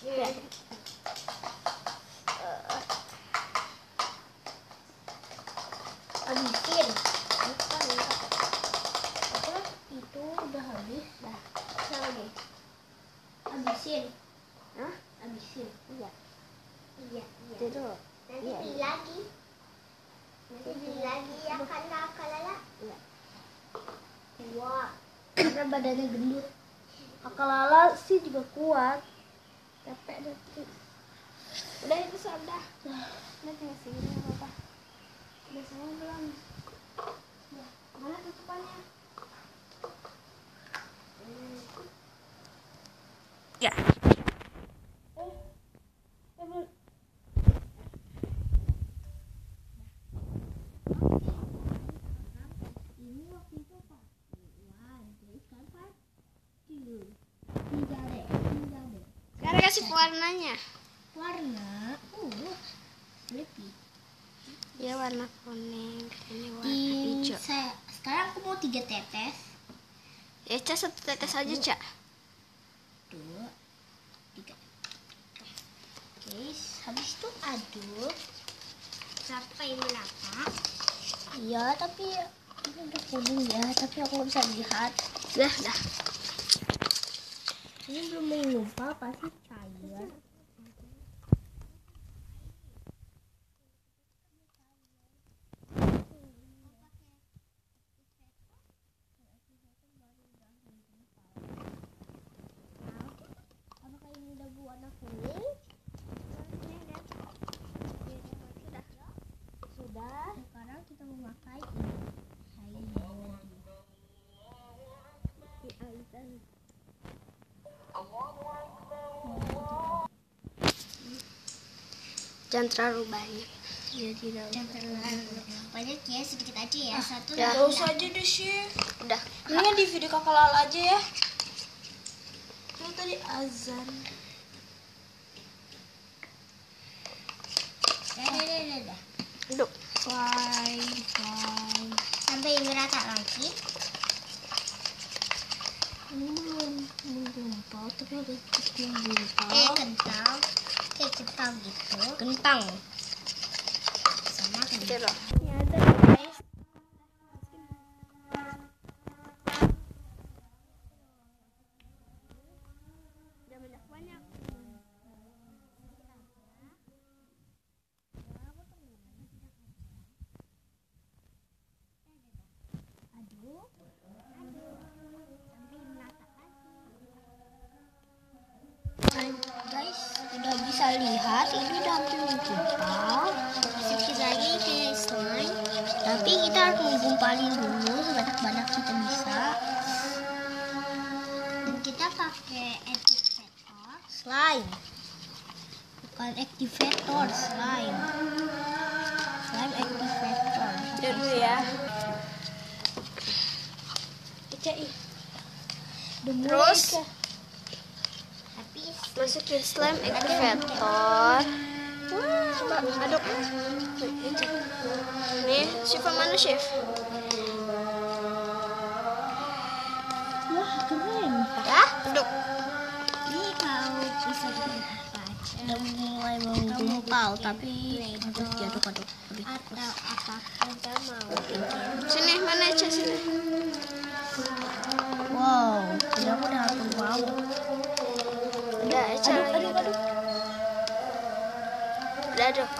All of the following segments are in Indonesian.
Ya. Habisin. Apa? Itu udah habis. Dah. Apa lagi? Habisin. Hah? Habisin. Iya. Iya. Itu. Nanti beli lagi. Nanti beli lagi ya kalala. Iya. Wah. Karena badannya gendut. Akalala sih juga kuat. Capek deh. Udah itu sudah. Udah tinggal segini apa-apa. Udah sayang belum? Udah. Mana tutupannya? Ya. Ini waktu itu Pak. Wah, jadi sekarang Pak. Tiga deh. Sekarang kasih warnanya. Warna. Sleepy. Ya warna kuning, ini warna hijau. Sekarang aku mau 3 tetes. Ya Ca, 1 tetes aja Ca. 2, 3. Oke, habis itu aduk Sampai merata. iya, tapi ini udah kuning ya, tapi aku nggak bisa lihat. Dah. Ini belum mengumpal, pasti cair. Apakah ini udah berwarna kuning? Sudah. Sekarang kita memakai ini. Jangan terlalu banyak. Ya tidak. Jangan terlalu banyak ya, sedikit aja ya. Satu ya. lagi. Gak usah aja deh sih. Udah. Ini di video kakak Lala aja ya. Ini tadi azan. Dah. Duduk. Sampai merata lagi. Ini belum menggumpal, tapi udah cukup menggumpal. Kental. Kayak kental gitu. Kentang. Sama Oke kental. loh. Ini ada guys. Jangan banyak. Aduk. Sampai merata lagi. Guys, udah bisa lihat ini udah hampir menggumpal. Sedikit lagi kayak slime. Tapi kita harus menggumpalin dulu sebanyak-banyak kita bisa. Dan kita pakai activator. Slime. Bukan activator, slime. Slime activator. Yuk dulu ya. Terus Tapi masukin slime activator. Coba aduk. Nih, Syifa mana Syif? Wah, keren. Ya, aduk. ini kalau bisa bikin apa aja. Udah mulai menggumpal, tapi harus diaduk-aduk. Atau apapun kita mau bikin. Sini, mana Ca sini? Wow, ini aku udah hampir mau. Udah, Ca. Aduk. Udah aduk.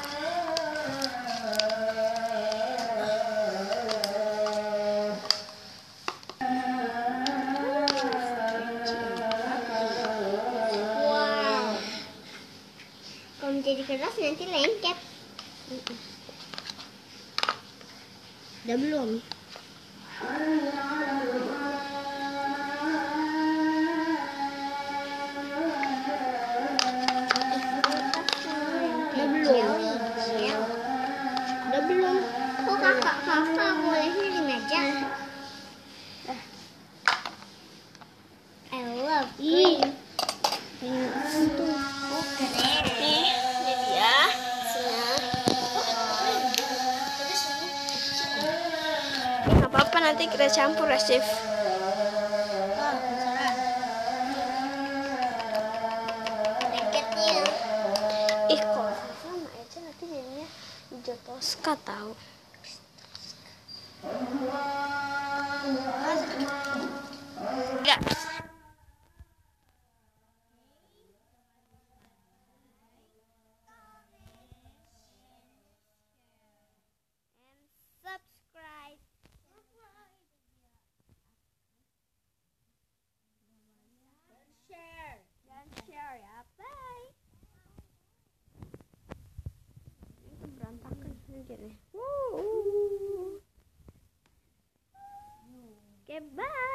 Wow. Kalau menjadi keras nanti lengket. Udah belum? Udah belum? Udah belum? Kok kakak bolehnya di meja? I love Ih, itu. Oh, keren. Nih, ini dia. Nggak apa-apa, nanti kita campur ya, Syif. Lengketnya Tosca tahu. Enggak. Subscribe. Dan share ya. Bye. Itu berantakan aja nih. Oke, bye.